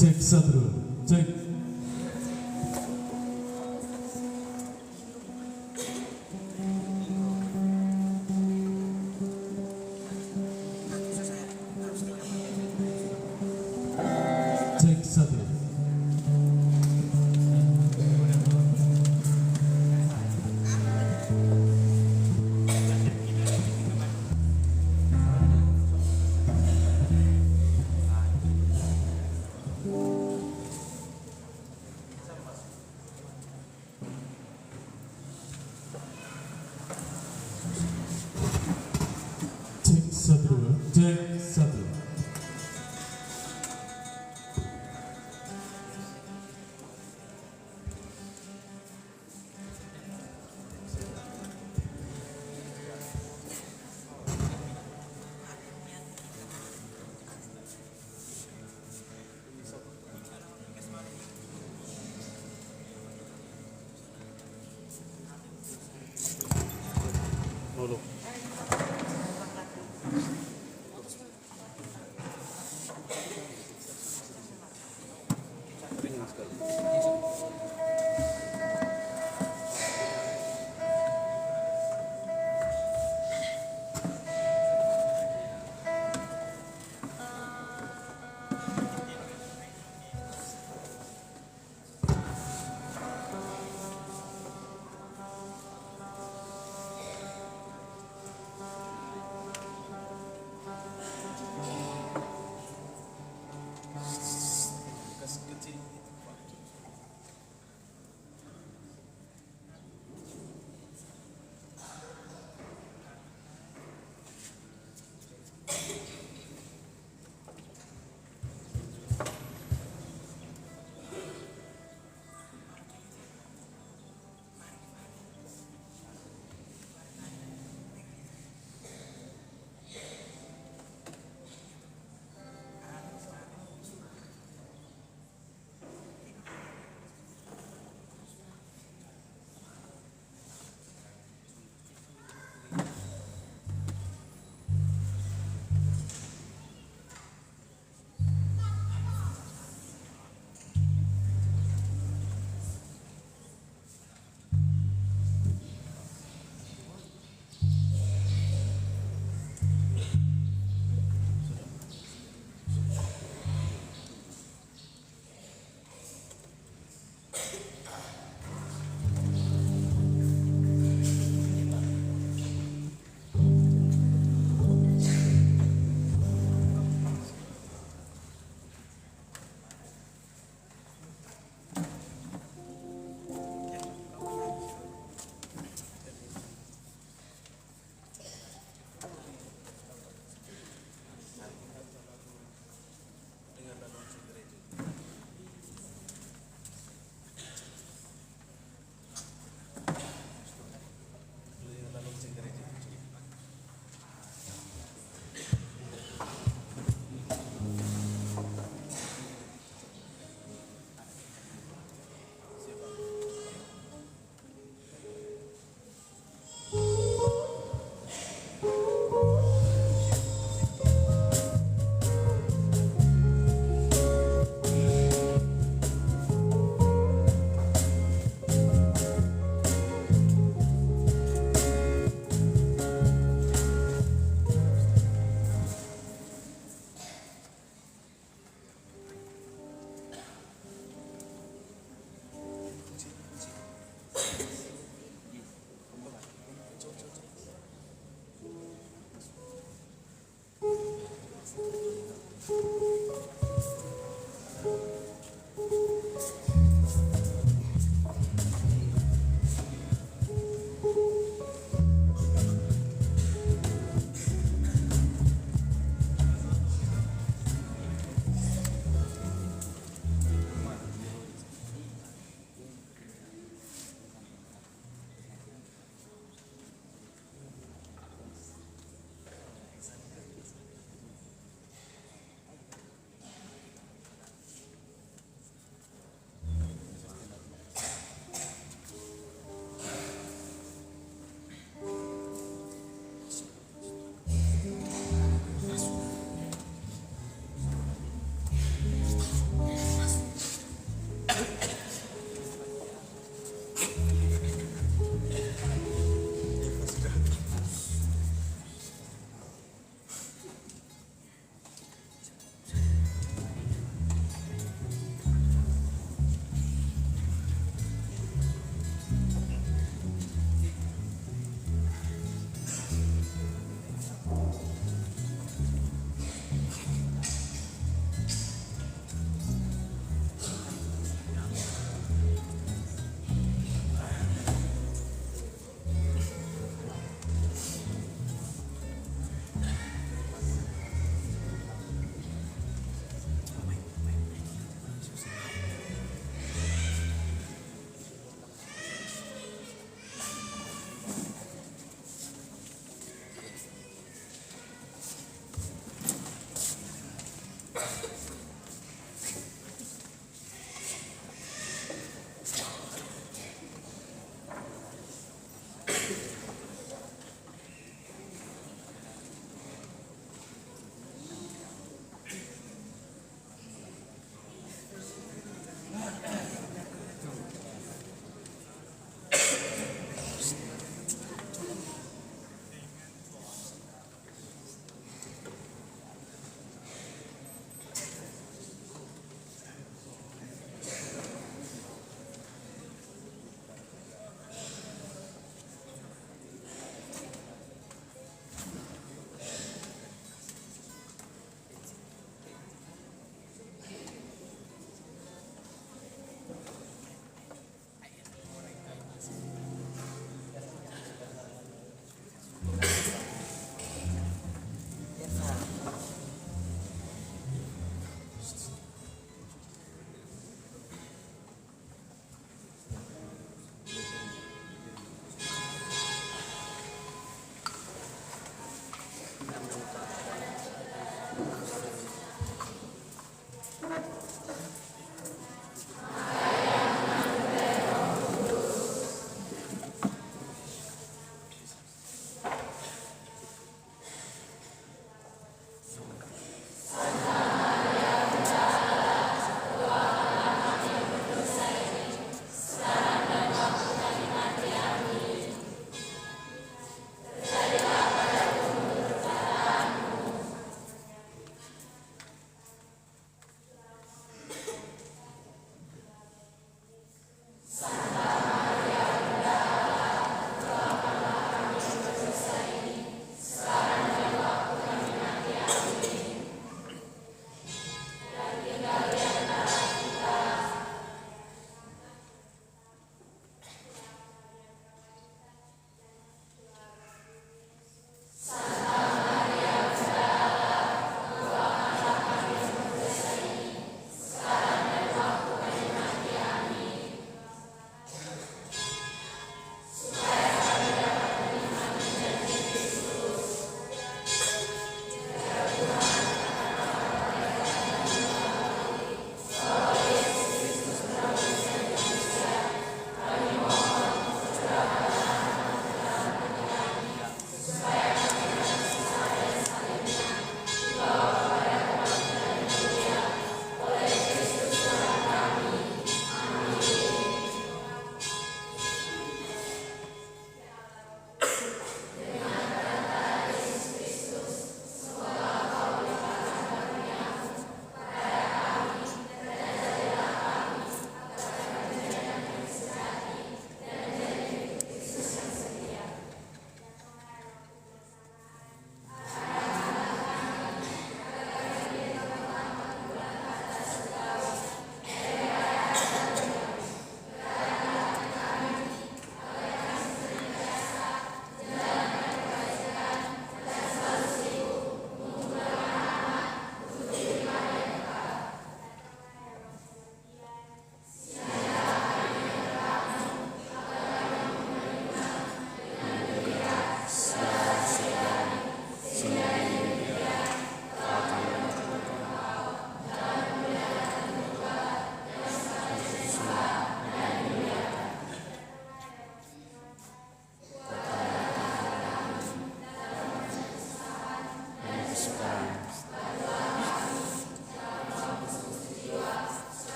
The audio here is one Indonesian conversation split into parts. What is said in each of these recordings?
cek satu, cek. Cek satu. Cek satu, cek satu. Halo.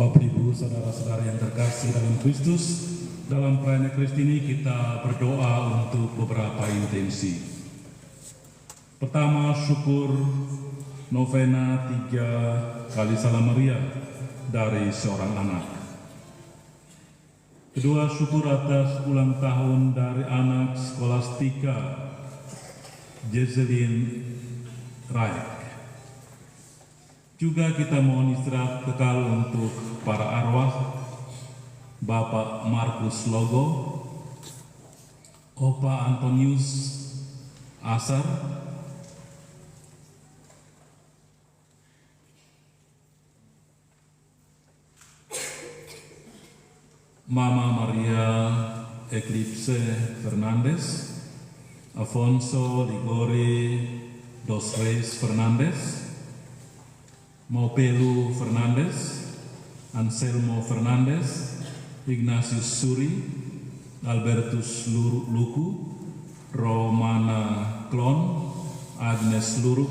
Bapak Ibu, saudara-saudara yang terkasih dalam Kristus, dalam perayaan Ekaristi ini kita berdoa untuk beberapa intensi. Pertama, syukur novena 3 kali Salam Maria dari seorang anak. Kedua, syukur atas ulang tahun dari anak Skolastika Jezelyn Raek. Juga kita mohon istirahat kekal untuk para arwah, Bapak Markus Logo, Opa Antonius Asar, Mama Maria Eclipse Fernandez, Afonso Ligori dos Reis Fernandez, Mopelu Fernandez, Anselmo Fernandez, Ignatius Suri, Albertus Luku, Romana Klon, Agnes Luruk,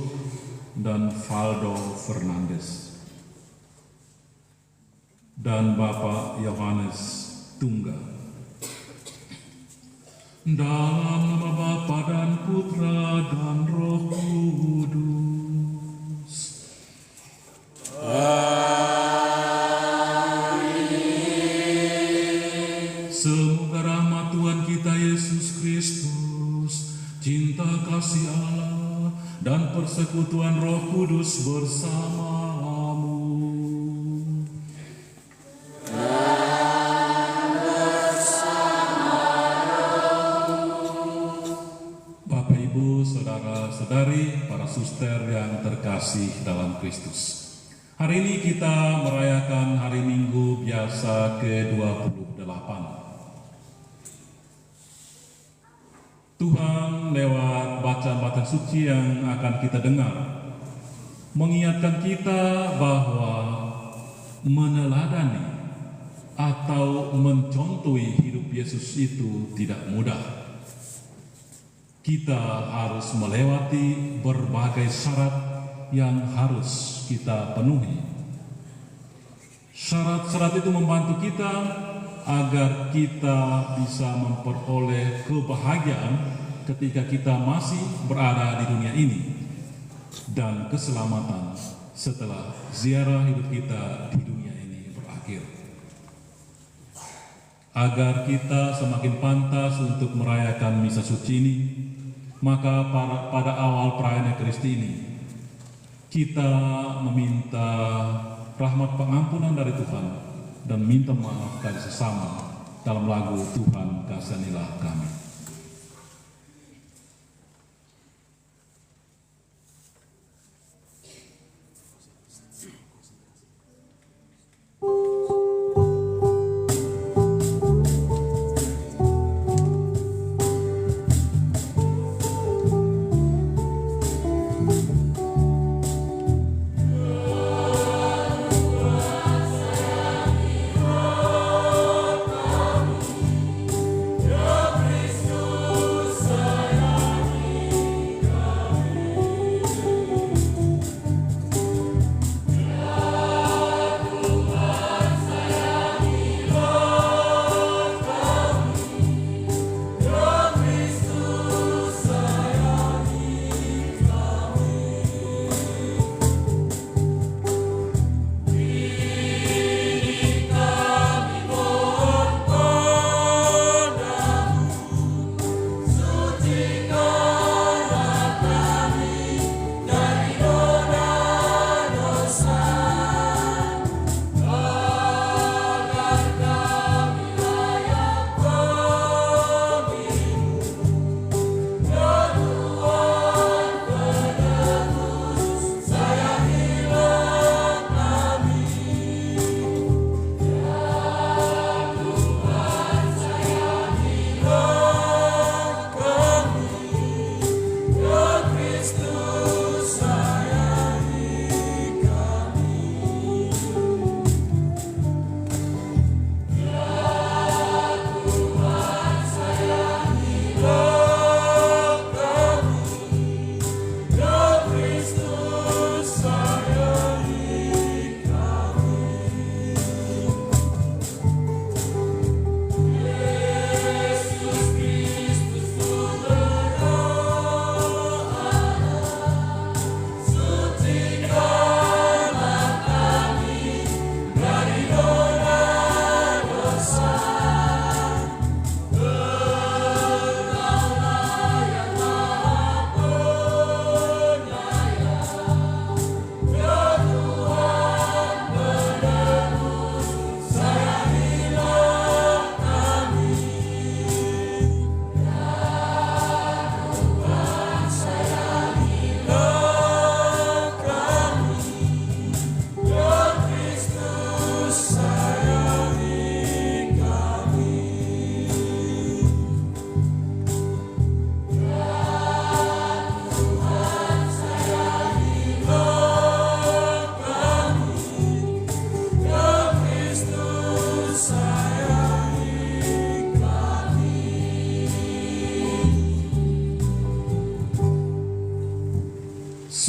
dan Valdo Fernandez. Dan Bapak Yohanes Tunggal. Dalam nama Bapa dan Putra dan Roh Kudus. Semoga rahmat Tuhan kita Yesus Kristus, cinta kasih Allah, dan persekutuan Roh Kudus bersamamu. suster yang terkasih dalam Kristus. Hari ini kita merayakan hari Minggu biasa ke-28. Tuhan lewat bacaan-bacaan suci yang akan kita dengar mengingatkan kita bahwa meneladani atau mencontohi hidup Yesus itu tidak mudah. Kita harus melewati berbagai syarat yang harus kita penuhi. Syarat-syarat itu membantu kita agar kita bisa memperoleh kebahagiaan ketika kita masih berada di dunia ini dan keselamatan setelah ziarah hidup kita di dunia ini berakhir. Agar kita semakin pantas untuk merayakan misa suci ini, maka pada awal perayaan Ekaristi ini kita meminta rahmat pengampunan dari Tuhan dan minta maaf dari sesama dalam lagu Tuhan Kasihanilah Kami.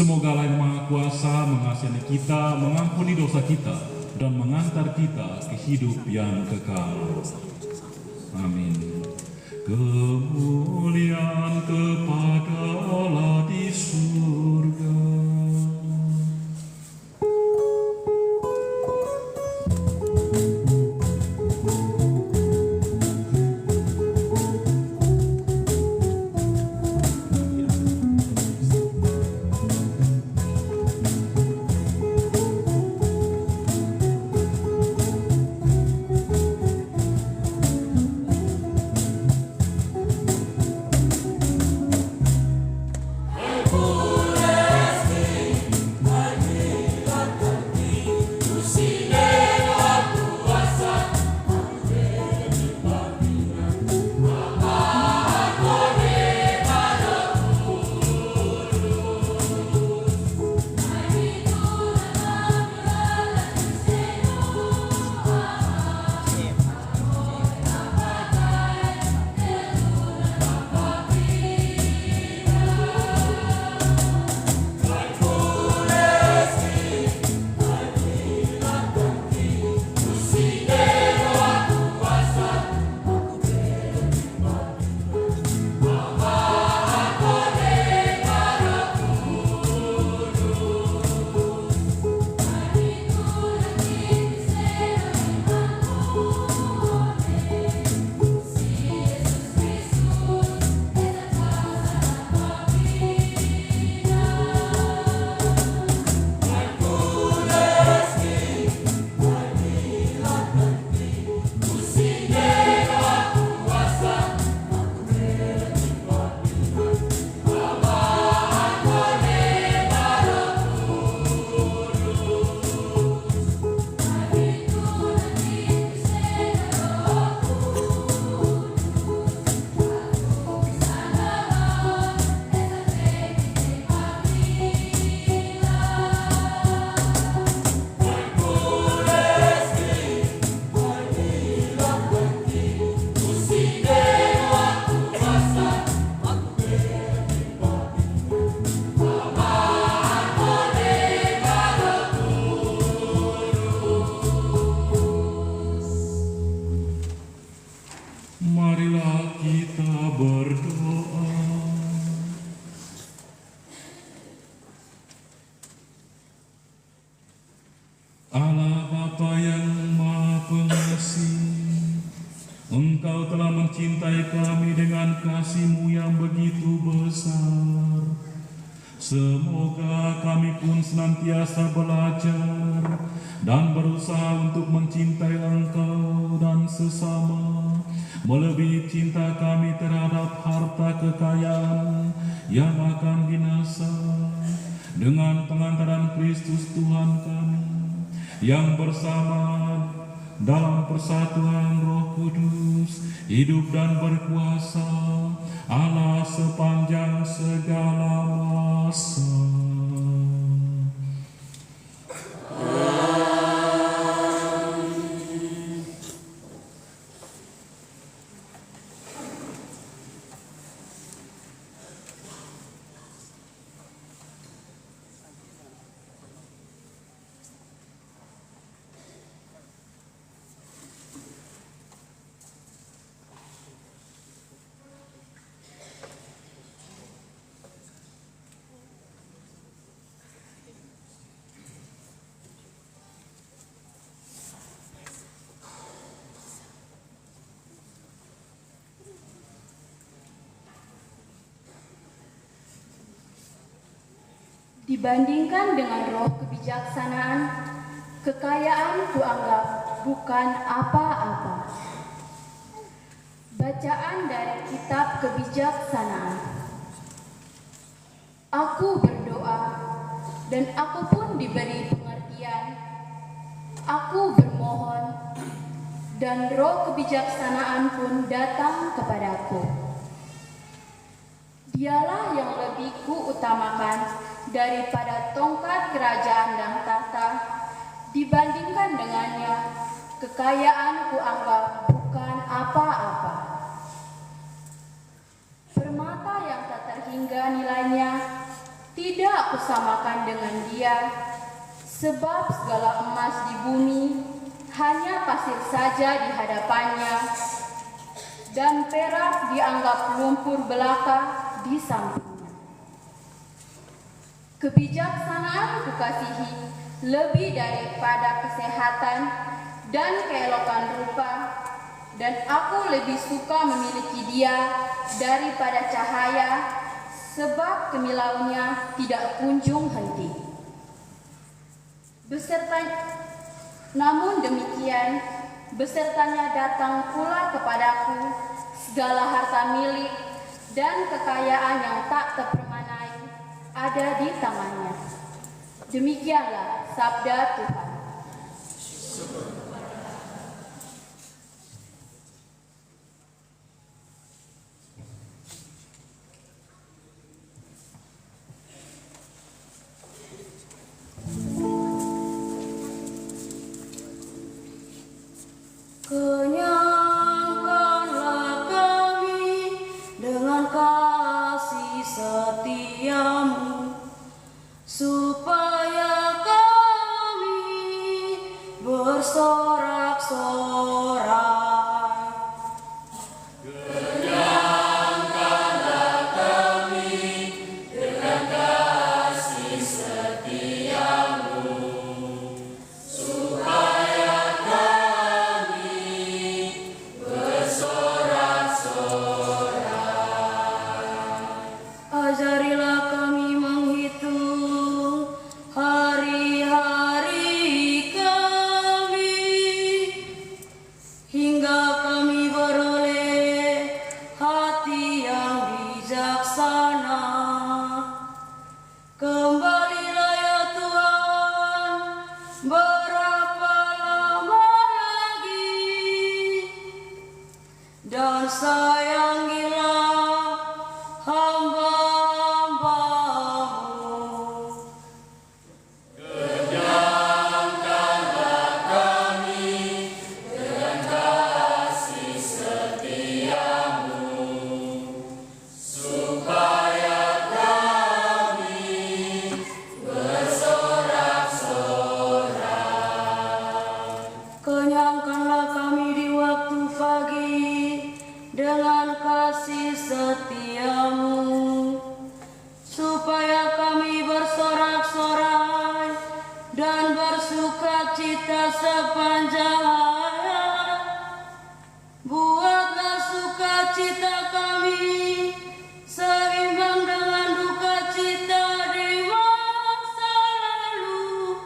Semoga Allah yang Maha Kuasa mengasihi kita, mengampuni dosa kita, dan mengantar kita ke hidup yang kekal. Amin. Kemuliaan kepada Allah di surga. Pure Bapa yang Maha Pengasih, Engkau telah mencintai kami dengan kasih-Mu yang begitu besar. Semoga kami pun senantiasa belajar dan berusaha untuk mencintai Engkau dan sesama, melebihi cinta kami terhadap harta kekayaan yang akan binasa, dengan pengantaran Kristus Tuhan kami, yang bersama dalam persatuan Roh Kudus, hidup dan berkuasa Allah sepanjang segala masa. Dibandingkan dengan roh kebijaksanaan, kekayaan kuanggap bukan apa-apa. Bacaan dari kitab kebijaksanaan. Aku berdoa dan aku pun diberi pengertian. Aku bermohon dan roh kebijaksanaan pun datang kepadaku. Dialah yang lebih kuutamakan daripada tongkat kerajaan dan tahta. Dibandingkan dengannya, kekayaan kuanggap bukan apa-apa. Permata yang tak terhingga nilainya tidak kusamakan dengan dia, sebab segala emas di bumi hanya pasir saja di hadapannya, dan perak dianggap lumpur belaka di sampingnya. Kebijaksanaan kukasihi lebih daripada kesehatan dan keelokan rupa, dan aku lebih suka memiliki dia daripada cahaya, sebab kemilaunya tidak kunjung henti. Namun demikian, besertanya datang pula kepadaku segala harta milik dan kekayaan yang tak terpermanai ada di tangannya. Demikianlah sabda Tuhan. Kenyangkanlah kami dengan kasih setiamu, supaya kami bersorak-sorai. Ajarilah kami menghitung hari-hari kami, hingga kami beroleh hati yang bijaksana. Kembalilah ya Tuhan, berapa lama lagi, dan sayangilah hamba-Hambamu. Kenyangkanlah kami di waktu pagi dengan kita sepanjang hayat. Buatlah sukacita kami seimbang dengan duka cita di masa lalu,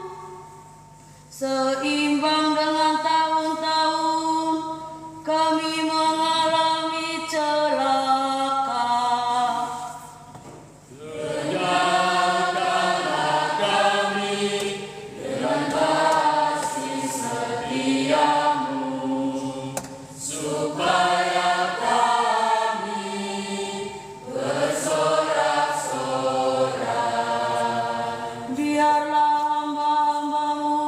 seimbang dengan tahun-tahun kami mengalami celaka. Biarlah hamba-hambamu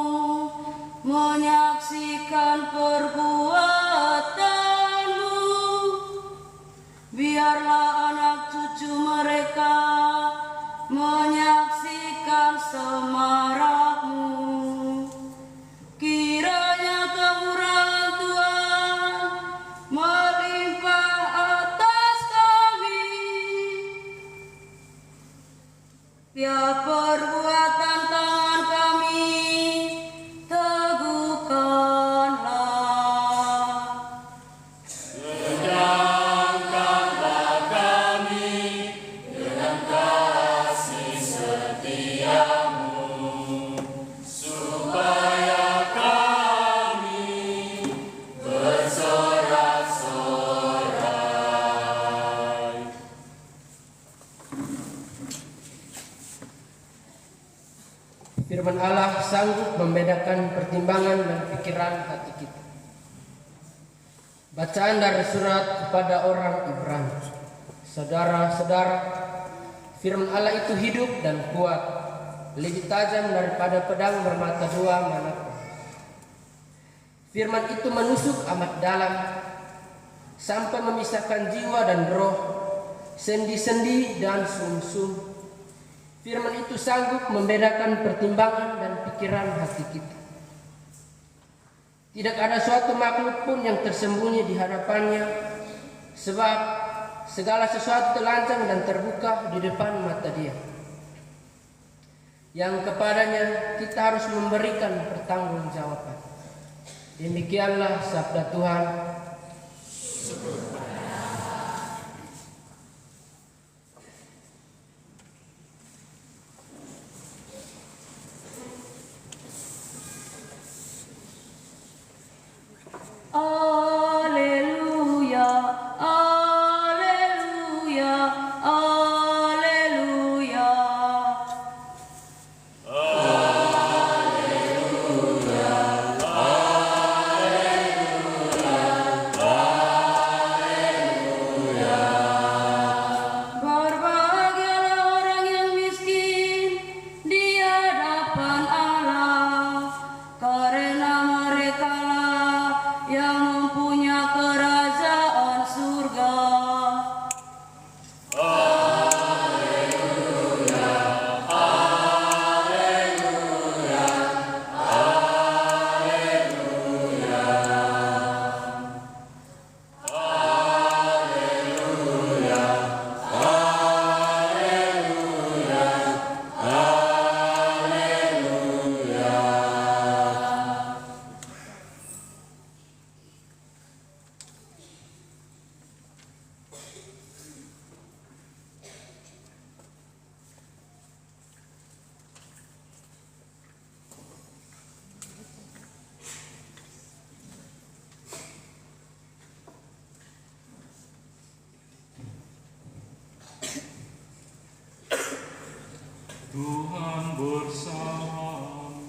menyaksikan perbuatanmu. Biarlah anak cucu mereka menyaksikan semarakmu. Kiranya kemurahan Tuhan melimpah atas kami. Biar perbuatan tangan kami teguhkanlah. Firman Allah sanggup membedakan pertimbangan dan pikiran hati kita. Bacaan dari surat kepada orang Ibrani. Saudara-saudara, firman Allah itu hidup dan kuat, lebih tajam daripada pedang bermata dua manapun. Firman itu menusuk amat dalam, sampai memisahkan jiwa dan roh, sendi-sendi dan sum-sum. Firman itu sanggup membedakan pertimbangan dan pikiran hati kita. Tidak ada suatu makhluk pun yang tersembunyi di hadapannya, sebab segala sesuatu telanjang dan terbuka di depan mata Dia, yang kepadanya kita harus memberikan pertanggungjawaban. Demikianlah sabda Tuhan. Alleluia, alleluia, alleluia. Berbahagialah orang yang miskin di hadapan Allah, karena merekalah yang mempunyai kerajaan surga. Tuhan bersamamu.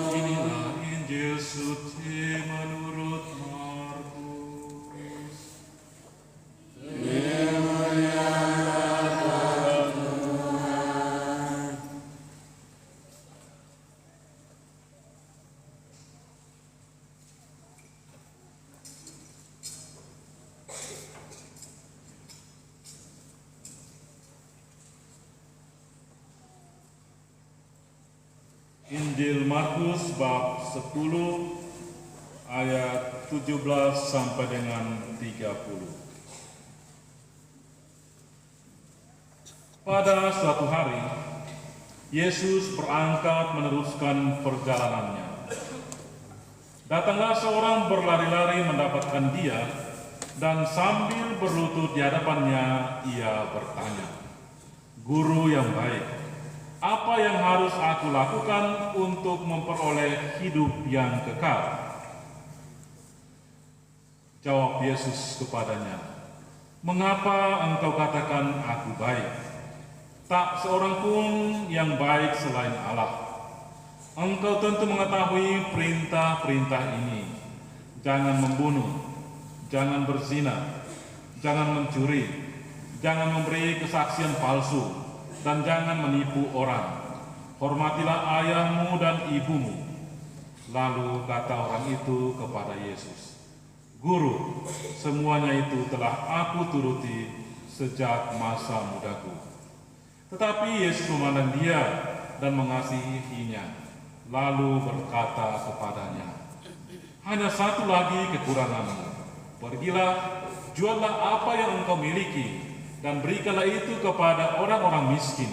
Inilah Injil suci menurut Markus. Injil Markus bab 10 ayat 17 sampai dengan 30. Pada suatu hari, Yesus berangkat meneruskan perjalanannya. Datanglah seorang berlari-lari mendapatkan dia, dan sambil berlutut di hadapannya, ia bertanya, "Guru yang baik, apa yang harus aku lakukan untuk memperoleh hidup yang kekal?" Jawab Yesus kepadanya, "Mengapa engkau katakan aku baik? Tak seorang pun yang baik selain Allah. Engkau tentu mengetahui perintah-perintah ini. Jangan membunuh, jangan berzina, jangan mencuri, jangan memberi kesaksian palsu, dan jangan menipu orang. Hormatilah ayahmu dan ibumu." Lalu kata orang itu kepada Yesus, "Guru, semuanya itu telah aku turuti sejak masa mudaku." Tetapi Yesus memandang dia dan mengasihinya, lalu berkata kepadanya, "Hanya satu lagi kekuranganmu. Pergilah, juallah apa yang engkau miliki, dan berikanlah itu kepada orang-orang miskin,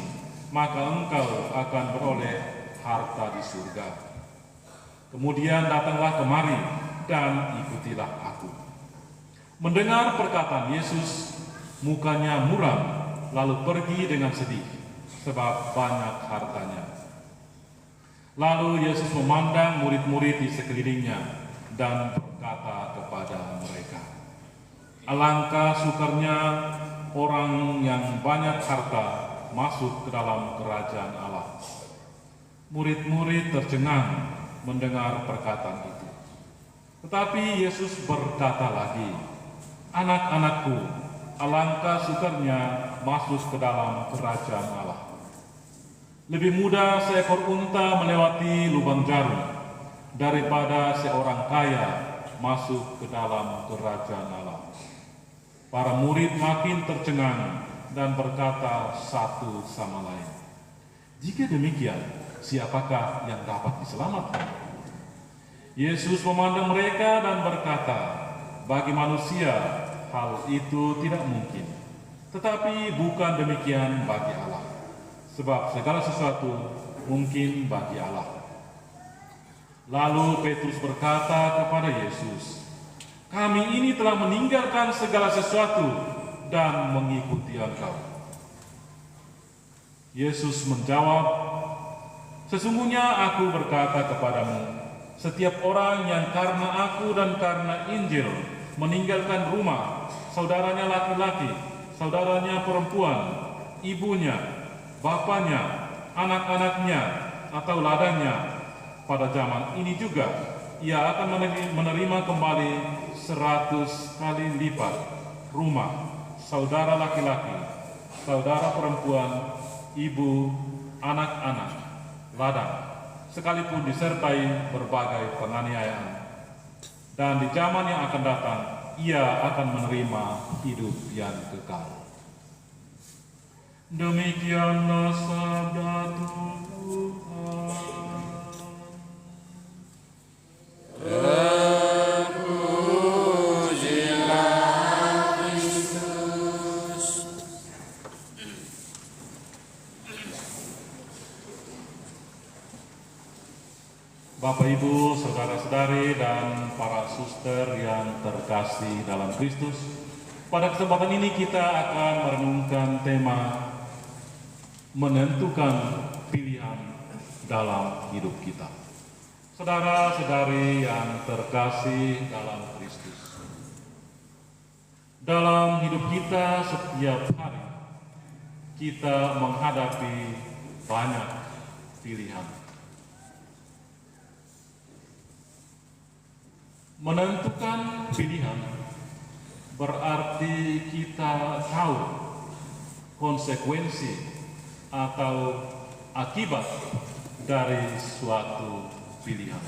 maka engkau akan beroleh harta di surga. Kemudian datanglah kemari dan ikutilah aku." Mendengar perkataan Yesus, mukanya muram, lalu pergi dengan sedih, sebab banyak hartanya. Lalu Yesus memandang murid-murid di sekelilingnya dan berkata kepada mereka, "Alangkah sukarnya orang yang banyak harta masuk ke dalam kerajaan Allah." Murid-murid tercengang mendengar perkataan itu. Tetapi Yesus berkata lagi, "Anak-anakku, alangkah sukarnya masuk ke dalam kerajaan Allah. Lebih mudah seekor unta melewati lubang jarum daripada seorang kaya masuk ke dalam kerajaan Allah." Para murid makin tercengang dan berkata satu sama lain, "Jika demikian, siapakah yang dapat diselamatkan?" Yesus memandang mereka dan berkata, "Bagi manusia hal itu tidak mungkin, tetapi bukan demikian bagi Allah. Sebab segala sesuatu mungkin bagi Allah." Lalu Petrus berkata kepada Yesus, "Kami ini telah meninggalkan segala sesuatu dan mengikuti Engkau." Yesus menjawab, "Sesungguhnya aku berkata kepadamu, setiap orang yang karena aku dan karena Injil meninggalkan rumah, saudaranya laki-laki, saudaranya perempuan, ibunya, bapaknya, anak-anaknya, atau ladangnya, pada zaman ini juga ia akan menerima kembali 100 kali lipat rumah, saudara laki-laki, saudara perempuan, ibu, anak-anak, ladang, sekalipun disertai berbagai penganiayaan. Dan di zaman yang akan datang, ia akan menerima hidup yang kekal." Demikianlah sabda Tuhan. Bapak, Ibu, saudara-saudari, dan para suster yang terkasih dalam Kristus, pada kesempatan ini kita akan merenungkan tema menentukan pilihan dalam hidup kita. Saudara-saudari yang terkasih dalam Kristus, dalam hidup kita setiap hari kita menghadapi banyak pilihan. Menentukan pilihan berarti kita tahu konsekuensi atau akibat dari suatu pilihan.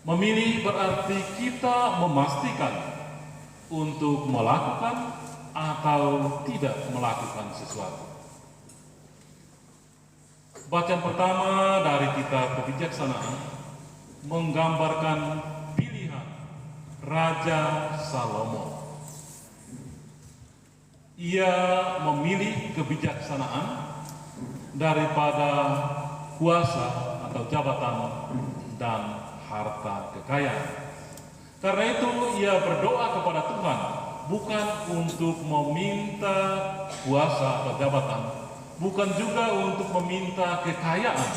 Memilih berarti kita memastikan untuk melakukan atau tidak melakukan sesuatu. Bacaan pertama dari kitab Kebijaksanaan menggambarkan pilihan Raja Salomo. Ia memilih kebijaksanaan daripada kuasa atau jabatan dan harta kekayaan. Karena itu ia berdoa kepada Tuhan bukan untuk meminta kuasa atau jabatan, bukan juga untuk meminta kekayaan,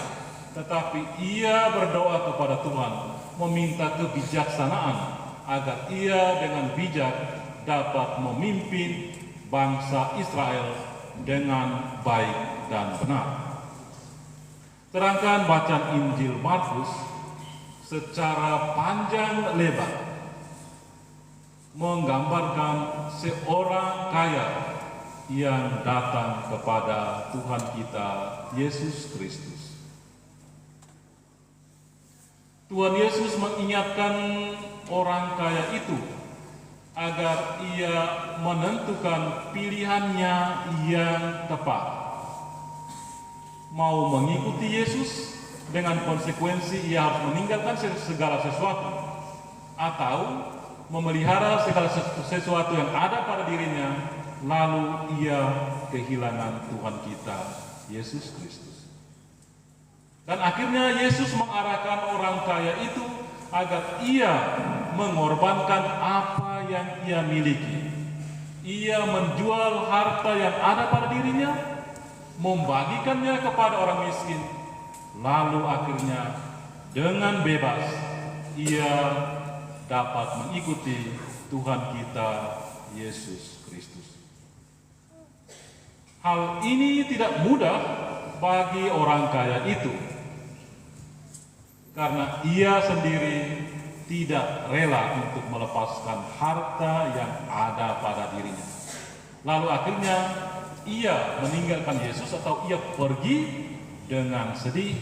tetapi ia berdoa kepada Tuhan meminta kebijaksanaan agar ia dengan bijak dapat memimpin bangsa Israel dengan baik dan benar. Sedangkan bacaan Injil Markus secara panjang lebar menggambarkan seorang kaya yang datang kepada Tuhan kita Yesus Kristus. Tuhan Yesus mengingatkan orang kaya itu agar ia menentukan pilihannya yang tepat. Mau mengikuti Yesus dengan konsekuensi ia harus meninggalkan segala sesuatu, atau memelihara segala sesuatu yang ada pada dirinya, lalu ia kehilangan Tuhan kita Yesus Kristus. Dan akhirnya Yesus mengarahkan orang kaya itu agar ia mengorbankan apa yang ia miliki. Ia menjual harta yang ada pada dirinya, membagikannya kepada orang miskin, lalu akhirnya dengan bebas ia dapat mengikuti Tuhan kita Yesus Kristus. Hal ini tidak mudah bagi orang kaya itu, karena ia sendiri tidak rela untuk melepaskan harta yang ada pada dirinya. Lalu akhirnya ia meninggalkan Yesus atau ia pergi dengan sedih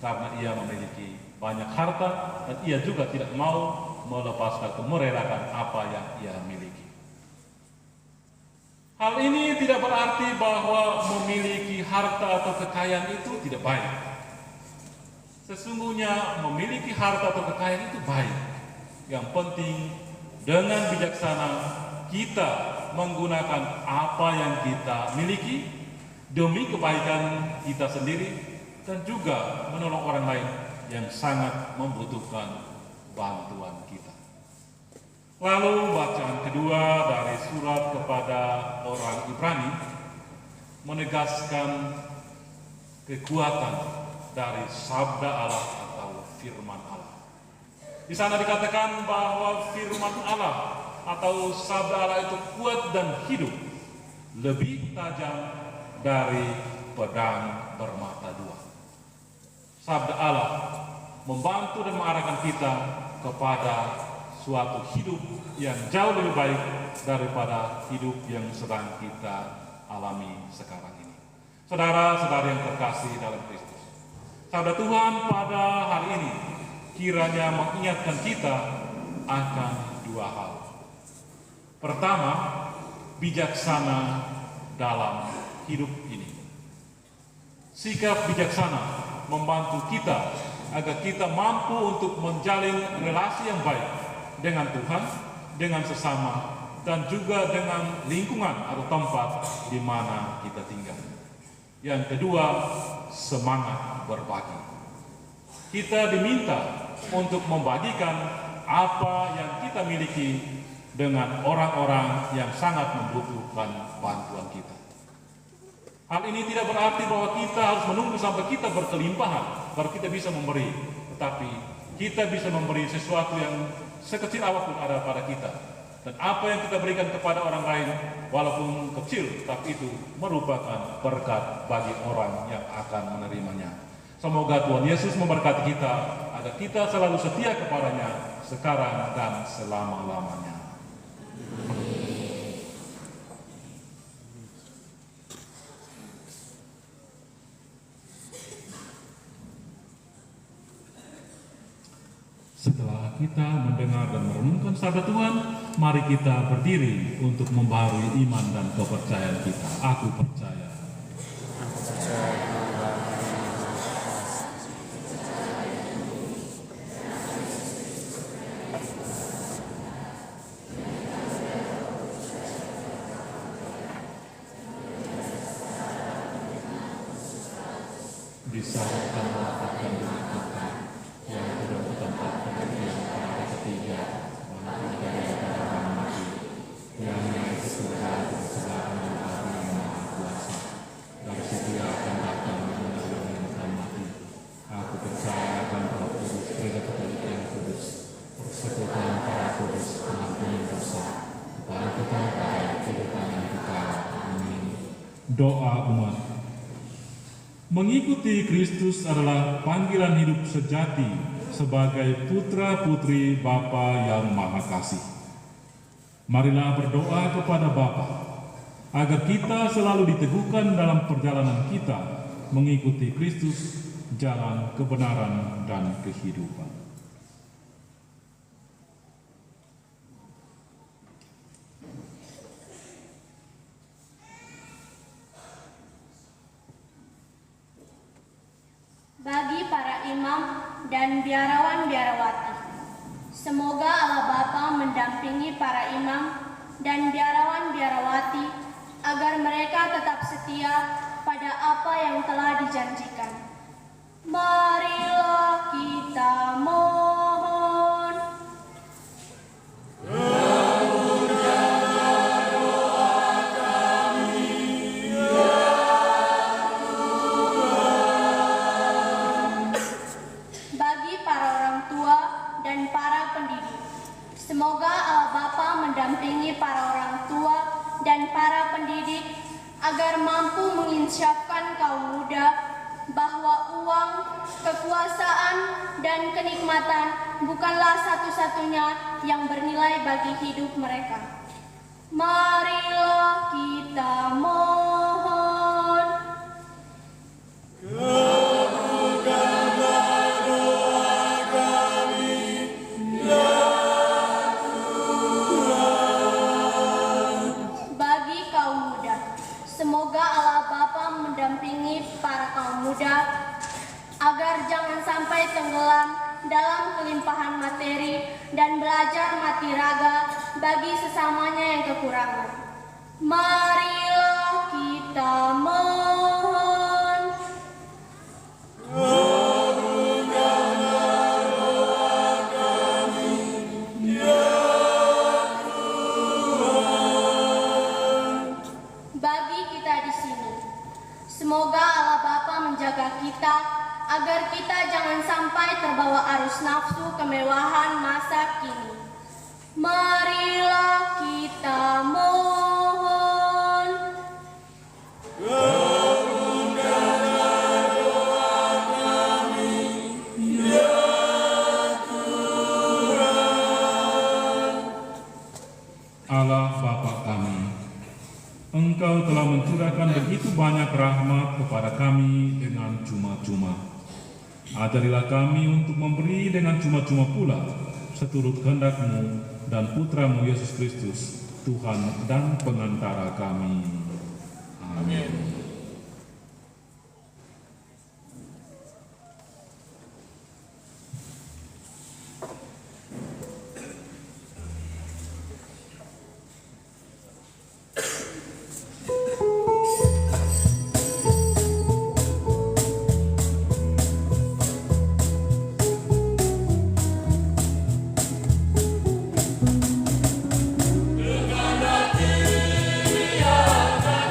karena ia memiliki banyak harta dan ia juga tidak mau melepaskan atau merelakan apa yang ia miliki. Hal ini tidak berarti bahwa memiliki harta atau kekayaan itu tidak baik. Sesungguhnya memiliki harta atau kekayaan itu baik. Yang penting dengan bijaksana kita menggunakan apa yang kita miliki demi kebaikan kita sendiri dan juga menolong orang lain yang sangat membutuhkan bantuan kita. Lalu bacaan kedua dari surat kepada orang Ibrani menegaskan kekuatan dari sabda Allah atau firman Allah. Di sana dikatakan bahwa firman Allah atau sabda Allah itu kuat dan hidup, lebih tajam dari pedang bermata dua. Sabda Allah membantu dan mengarahkan kita kepada suatu hidup yang jauh lebih baik daripada hidup yang sedang kita alami sekarang ini. Saudara-saudari yang terkasih dalam Kristus, sabda Tuhan pada hari ini kiranya mengingatkan kita akan dua hal. Pertama, bijaksana dalam hidup ini. Sikap bijaksana membantu kita agar kita mampu untuk menjalin relasi yang baik dengan Tuhan, dengan sesama, dan juga dengan lingkungan atau tempat di mana kita tinggal. Yang kedua, semangat berbagi. Kita diminta untuk membagikan apa yang kita miliki dengan orang-orang yang sangat membutuhkan bantuan kita. Hal ini tidak berarti bahwa kita harus menunggu sampai kita berkelimpahan baru kita bisa memberi, tetapi kita bisa memberi sesuatu yang sekecil apapun ada pada kita. Dan apa yang kita berikan kepada orang lain, walaupun kecil, tapi itu merupakan berkat bagi orang yang akan menerimanya. Semoga Tuhan Yesus memberkati kita, agar kita selalu setia kepadanya, sekarang dan selama-lamanya. Setelah kita mendengar dan merenungkan sabda Tuhan, mari kita berdiri untuk membaharui iman dan kepercayaan kita. Aku percaya. disahkan melakukan dengan kita, yang turun ke tempat kematian pada ketiga, walaupun dari antara orang mati, yang naik ke surga bersebelahan dengan Allah yang Maha Kuasa. Dari situ ia akan datang menyelamatkan mati. Aku percaya akan Roh Kudus, Gereja Katolik yang kudus, persekutuan para kudus, pengampunan dosa, kebangkitan pada kehidupan yang kekal. Amin. Doa umat. Mengikuti Kristus adalah panggilan hidup sejati sebagai putra-putri Bapa yang Maha Kasih. Marilah berdoa kepada Bapa agar kita selalu diteguhkan dalam perjalanan kita mengikuti Kristus, jalan kebenaran dan kehidupan. Bagi para imam dan biarawan-biarawati, semoga Allah Bapa mendampingi para imam dan biarawan-biarawati agar mereka tetap setia pada apa yang telah dijanjikan. Marilah kita mohon. Bagi para orang tua dan para pendidik, semoga Allah Bapa mendampingi para orang tua dan para pendidik agar mampu menginsyafkan kaum muda bahwa uang, kekuasaan, dan kenikmatan bukanlah satu-satunya yang bernilai bagi hidup mereka. Marilah kita mohon. Bagi kaum muda, semoga Allah Bapa mendampingi para kaum muda agar jangan sampai tenggelam dalam kelimpahan materi dan belajar mati raga bagi sesamanya yang kekurangan. Marilah kita mohon. Bagi kita di sini, semoga Allah Bapa menjaga kita agar kita jangan sampai terbawa arus nafsu kemewahan masa kini. Marilah kita mohon. Allah Bapa kami, Engkau telah mencurahkan begitu banyak rahmat kepada kami dengan cuma-cuma. Ajarilah kami untuk memberi dengan cuma-cuma pula, seturut kehendak-Mu dan Putra-Mu Yesus Kristus, Tuhan dan pengantara kami. Amin. Dengan hati yang akan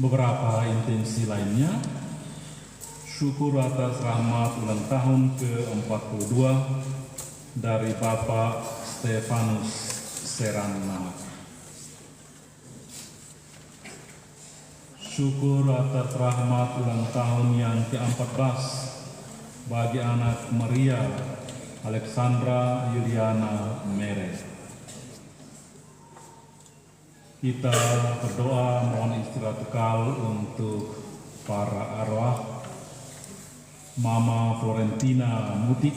Beberapa intensi lainnya, syukur atas rahmat ulang tahun ke-42 dari Bapak Stefanus Seranama. Syukur atas rahmat ulang tahun yang ke-14 bagi anak Maria Alexandra Yuliana Mere. Kita berdoa mohon istirahat kekal untuk para arwah Mama Florentina Mutik,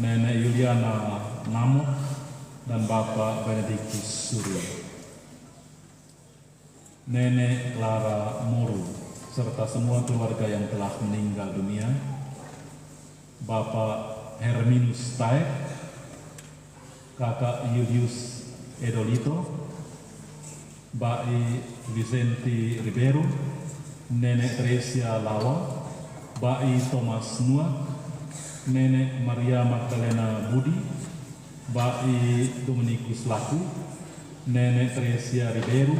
Nenek Yuliana Namok, dan Bapak Benedictus Surya. Nenek Clara Moru, serta semua keluarga yang telah meninggal dunia. Bapak Herminus Taek, Kakak Julius Edolito, Mbak Vicenti Ribeiro, Nenek Teresia Lawa, Mbak Thomas Nuak, Nenek Maria Magdalena Budi, Mbak Dominikus Laku, Nenek Teresia Ribeiro,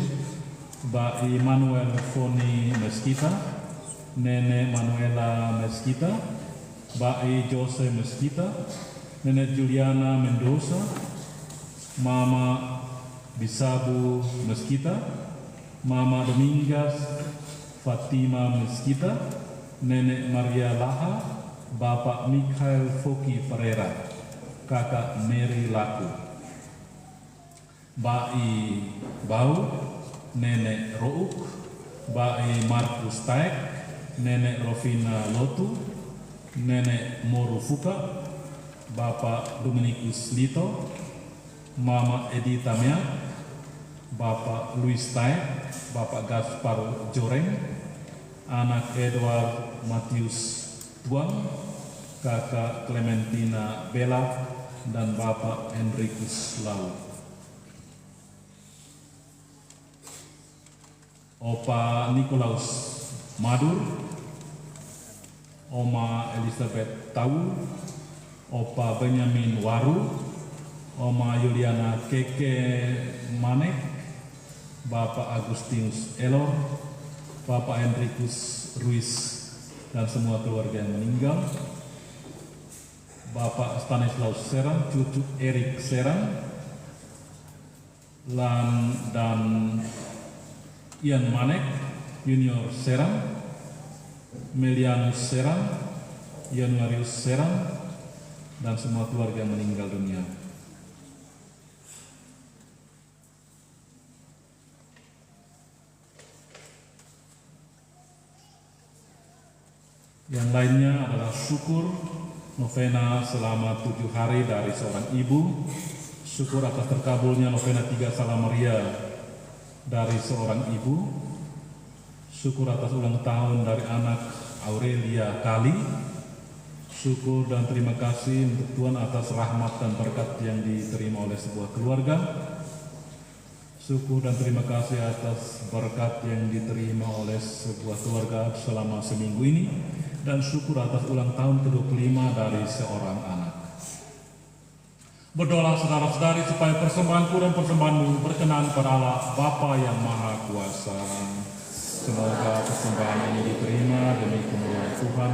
Mbak Manuel Foni Mesquita, Nenek Manuela Mesquita, Mbak Jose Mesquita, Nenek Juliana Mendoza, Mama Bisabu Mesquita, Mama Domingas Fatima Mesquita, Nenek Maria Laha, Bapak Mikhail Foki Pereira, Kakak Mary Laku, Mbak Bau, Nenek Rouk, Mbak Markus Taek, Nenek Rovina Lotu, Nenek Moru Fuka, Bapak Dominikus Lito, Mama Edita Miak, Bapak Luis Taek, Bapak Gaspar Joreng, anak Edward Matius Tuang, Kakak Clementina Bella, dan Bapak Enrikus Lau. Opa Nikolaus Madur, Oma Elizabeth Tau, Opa Benyamin Waru, Oma Yuliana Keke Manek, Bapak Agustinus Elor, Bapak Enrikus Ruiz, dan semua keluarga yang meninggal. Bapak Stanislaus Serang, cucu Erik Serang, dan Ian Manek, Junior Serang, Melianus Serang, Januarius Serang, dan semua keluarga yang meninggal dunia. Yang lainnya adalah syukur novena selama 7 hari dari seorang ibu, syukur atas terkabulnya novena 3 Salam Maria dari seorang ibu, syukur atas ulang tahun dari anak Aurelia Kali, syukur dan terima kasih untuk Tuhan atas rahmat dan berkat yang diterima oleh sebuah keluarga, syukur dan terima kasih atas berkat yang diterima oleh sebuah keluarga selama seminggu ini, dan syukur atas ulang tahun ke-25 dari seorang anak. Berdoa saudara-saudari supaya persembahanku dan persembahanmu berkenan pada Allah Bapa yang Maha Kuasa. Semoga persembahan ini diterima demi kemuliaan Tuhan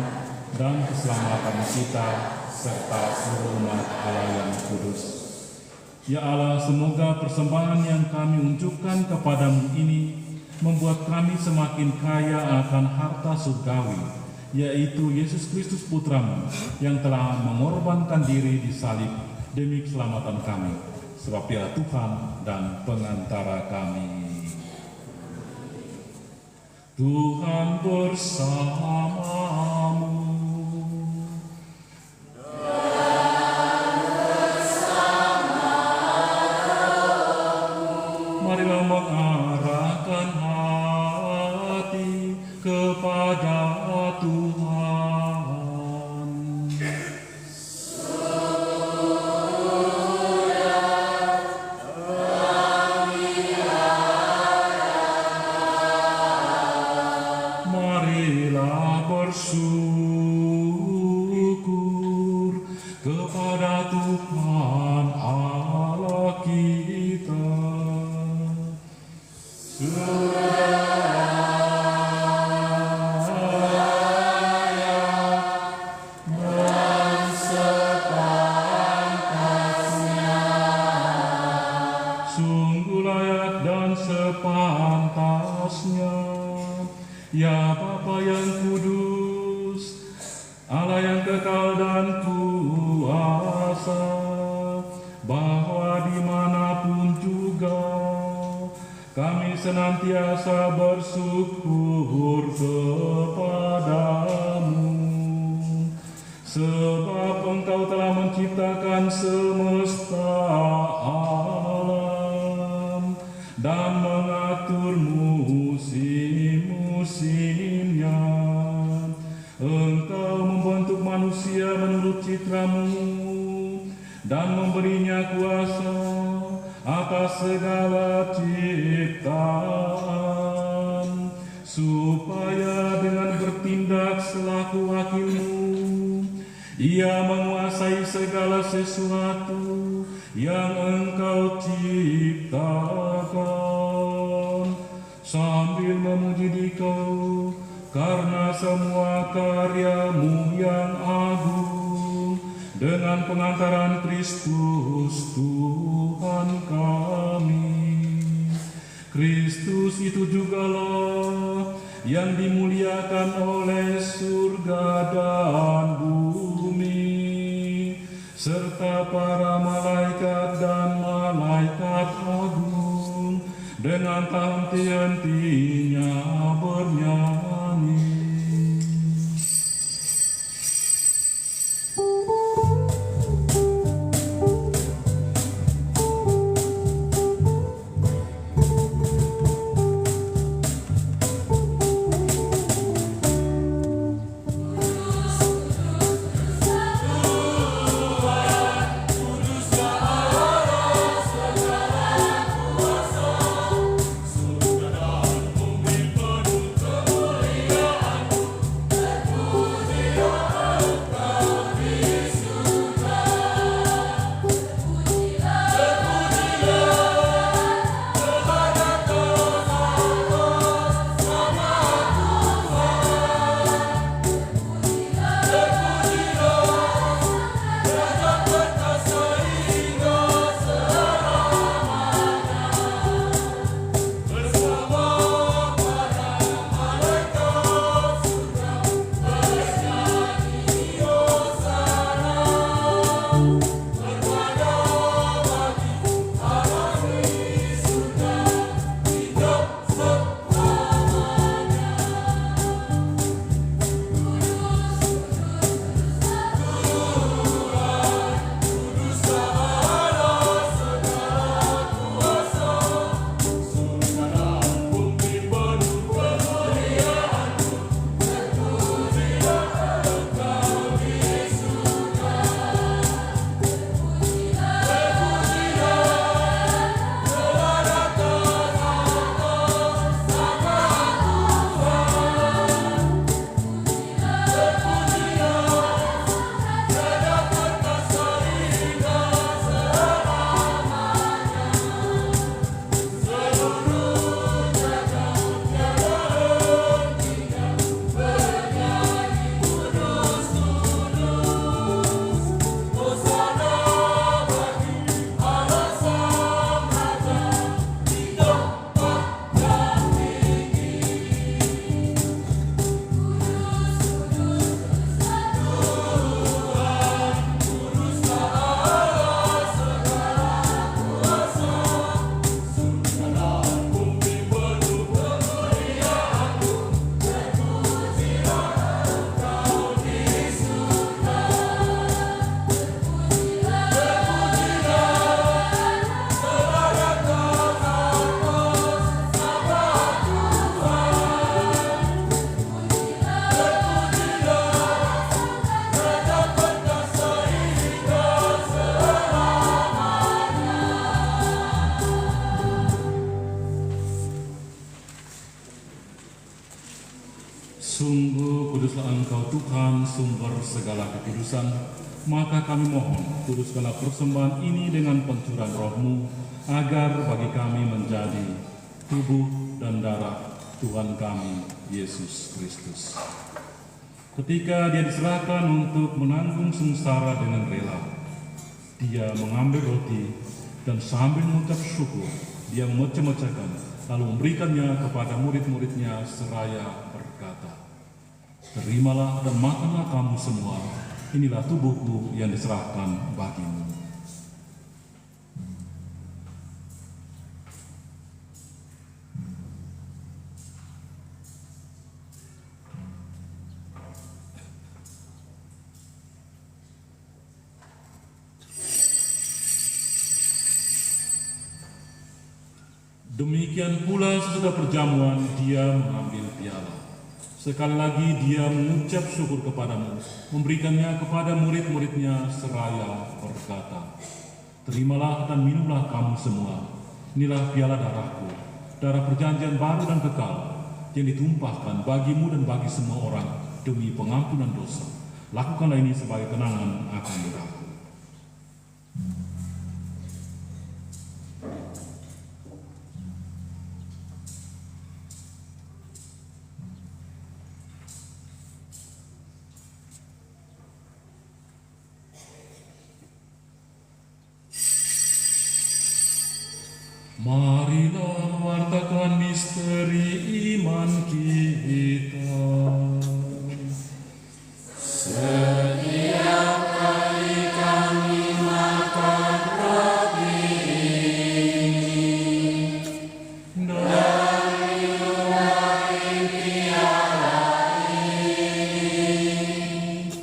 dan keselamatan kita serta seluruh umat Allah yang kudus. Ya Allah, semoga persembahan yang kami unjukkan kepadamu ini membuat kami semakin kaya akan harta surgawi, yaitu Yesus Kristus Putramu yang telah mengorbankan diri di salib demi keselamatan kami, sebab Dia Tuhan dan pengantara kami. Tuhan bersamamu. Marilah mengarahkan hati kepada Tuhan. Marilah bersyukur kepada Tuhan Allah kita. Sudah Ya Bapa yang kudus, Allah yang kekal dan kuasa, bahwa dimanapun juga kami senantiasa bersyukur kepadamu, sebab Engkau telah menciptakan semesta alam dan mengatur musim-musimnya. Engkau membentuk manusia menurut citramu dan memberinya kuasa atas segala ciptaan, supaya dengan bertindak selaku wakilmu, ia menguasai segala sesuatu yang Engkau ciptakan, sambil memuji Dikau karena semua karyamu yang agung, dengan pengantaran Kristus Tuhan kami. Kristus itu jugalah yang dimuliakan oleh surga dan bumi, serta para malaikat dan malaikat agung dengan tak henti-hentinya bernyanyi. Sungguh kuduslah Engkau Tuhan, sumber segala kekudusan. Maka kami mohon, kuduskanlah persembahan ini dengan pencurahan Roh-Mu, agar bagi kami menjadi tubuh dan darah Tuhan kami, Yesus Kristus. Ketika Dia diserahkan untuk menanggung sengsara dengan rela, Dia mengambil roti dan sambil mengucap syukur, Dia memecah-mecahkan lalu memberikannya kepada murid-muridnya seraya berkata, "Terimalah dan makanlah kamu semua, inilah tubuhku yang diserahkan bagimu." Demikian pula sesudah perjamuan dia mengambil piala. Sekali lagi dia mengucap syukur kepadamu, memberikannya kepada murid-muridnya seraya berkata, "Terimalah dan minumlah kamu semua, inilah piala darahku, darah perjanjian baru dan kekal, yang ditumpahkan bagimu dan bagi semua orang demi pengampunan dosa. Lakukanlah ini sebagai kenangan akan darahku." Marilah mewartakan misteri iman kita. Setiap kali kami makan roti ini dan minum air piala ini,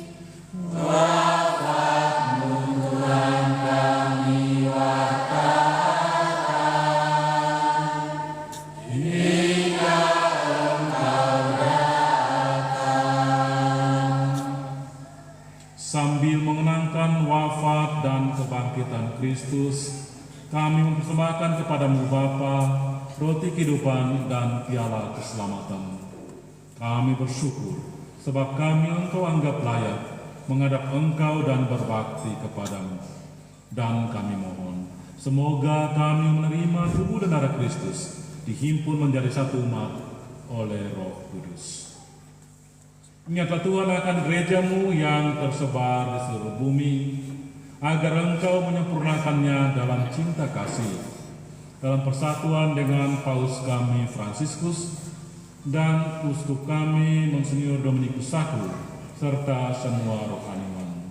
wafat-Mu Tuhan kami wartakan. Sambil mengenangkan wafat dan kebangkitan Kristus, kami mempersembahkan kepadamu Bapa, roti kehidupan dan piala keselamatan. Kami bersyukur, sebab kami Engkau anggap layak menghadap Engkau dan berbakti kepadamu. Dan kami mohon, semoga kami menerima tubuh dan darah Kristus, dihimpun menjadi satu umat oleh Roh Kudus. Ingatlah Tuhan akan gereja-Mu yang tersebar di seluruh bumi, agar Engkau menyempurnakannya dalam cinta kasih, dalam persatuan dengan Paus kami Fransiskus dan Uskup kami Monsinyur Dominikus Saku, serta semua rohaniwan.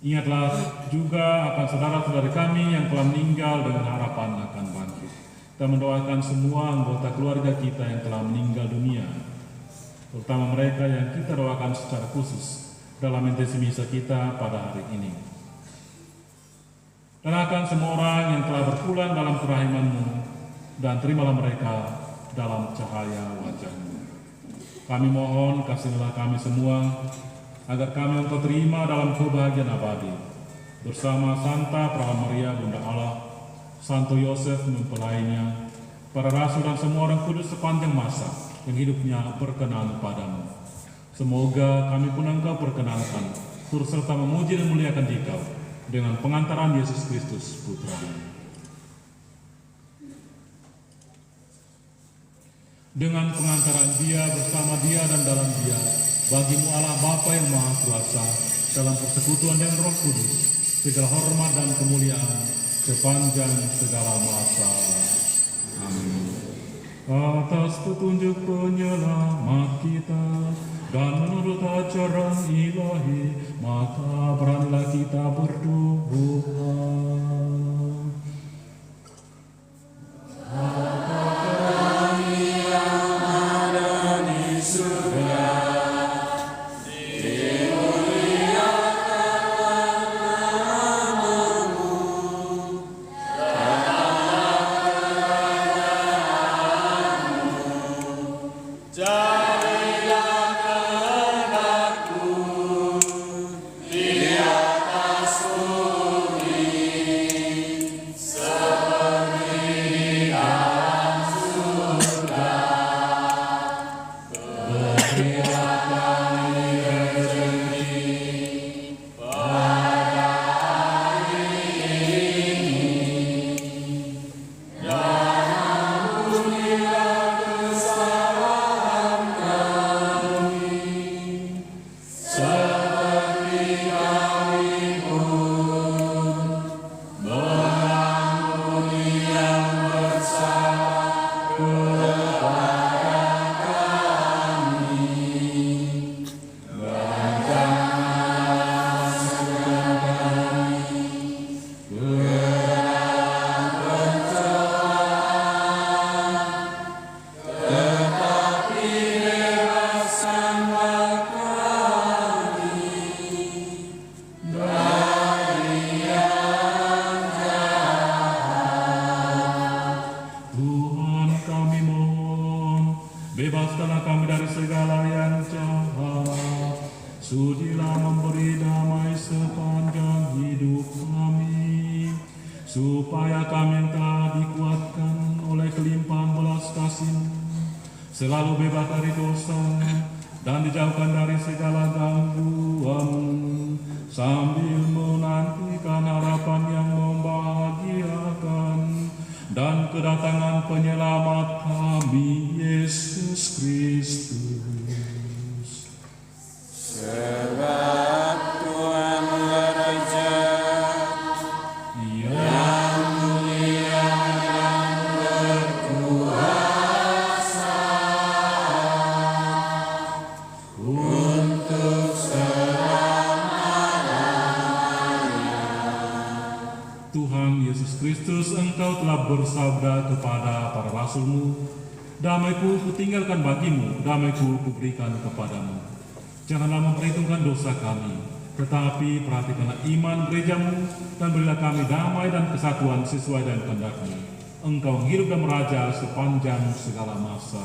Ingatlah juga akan saudara-saudari kami yang telah meninggal dengan harapan akan bangkit. Kita mendoakan semua anggota keluarga kita yang telah meninggal dunia, terutama mereka yang kita doakan secara khusus dalam intensi misa kita pada hari ini. Dan akan semua orang yang telah berpulang dalam kerahiman-Mu, dan terimalah mereka dalam cahaya wajah-Mu. Kami mohon kasihilah kami semua, agar kami Engkau terima dalam kebahagiaan abadi, bersama Santa Perawan Maria Bunda Allah, Santo Yosef mempelainya, para rasul dan semua orang kudus sepanjang masa yang hidupnya berkenan padamu. Semoga kami pun Engkau perkenankan, turut serta memuji dan muliakan Dikau dengan pengantaran Yesus Kristus Putra-Mu. Dengan pengantaran Dia, bersama Dia dan dalam Dia, bagimu Allah Bapa yang Maha Kuasa, dalam persekutuan dengan Roh Kudus, segala hormat dan kemuliaan sepanjang segala masa. Amin. Atas petunjuk penyelamat kita dan menurut ajaran ilahi, maka beranilah kita berdoa. Bapa kami yang ada di surga, dimuliakanlah namamu, jadilah kehendak-Mu di atas bumi kami mohon, bebaskanlah kami dari segala yang jahat, sudilah memberi damai sepanjang hidup kami, supaya kami yang telah dikuatkan oleh kelimpahan belas kasih, selalu bebas dari dosa, dan dijauhkan dari segala gangguan, sambil menantikan harapan yang membahagiakan, dan kedatangan penyelamat kami, Yesus Kristus. Sebab Tuhan Raja yang mulia dan berkuasa untuk Tuhan Yesus Kristus, Engkau telah bersabda kepada para rasul-Mu, damai-Ku kutinggalkan bagimu, damai-Ku kuberikan kepadamu. Janganlah memperhitungkan dosa kami, tetapi perhatikanlah iman gereja-Mu, dan berilah kami damai dan kesatuan sesuai dengan kehendak-Mu. Engkau hidup dan meraja sepanjang segala masa.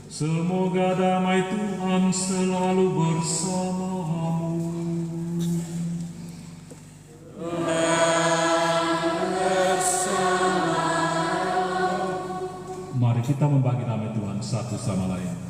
Semoga damai Tuhan selalu bersamamu. Mari kita membagi damai Tuhan satu sama lain.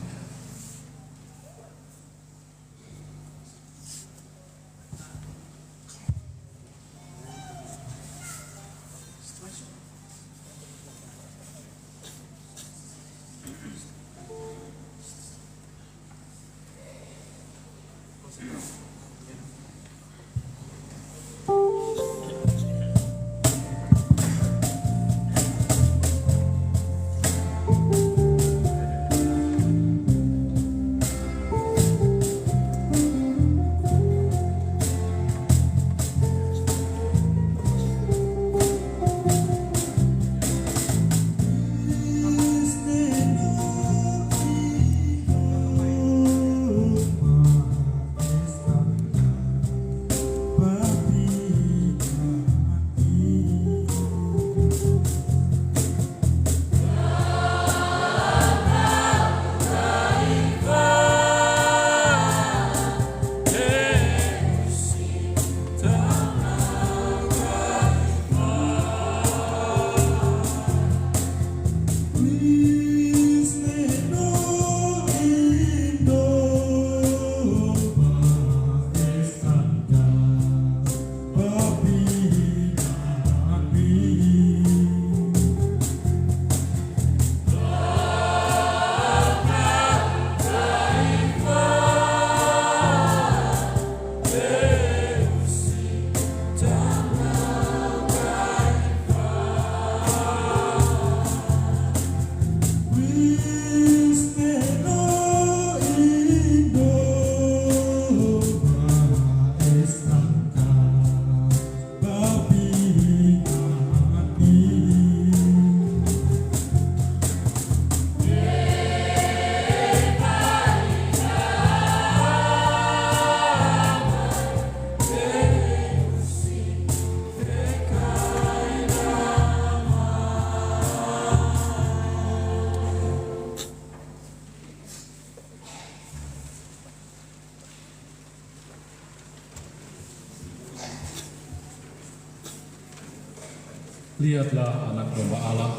Lihatlah anak domba Allah,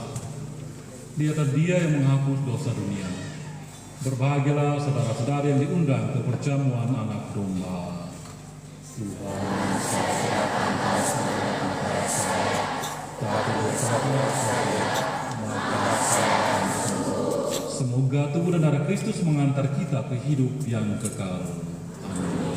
lihatlah dia yang menghapus dosa dunia. Berbahagialah saudara-saudari yang diundang ke perjamuan anak domba. Tuhan serahkan kasih kepada saya, tapi dosa-dosa saya, maka saya akan sembuh. Semoga tubuh dan darah Kristus mengantar kita ke hidup yang kekal. Amin.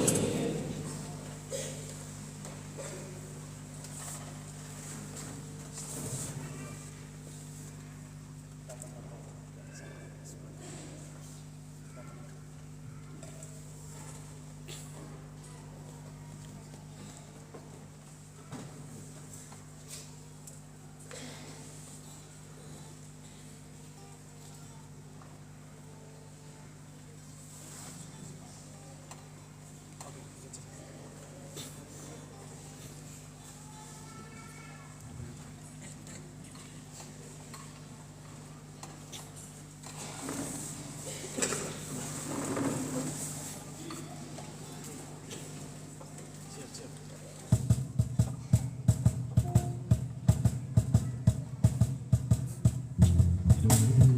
Thank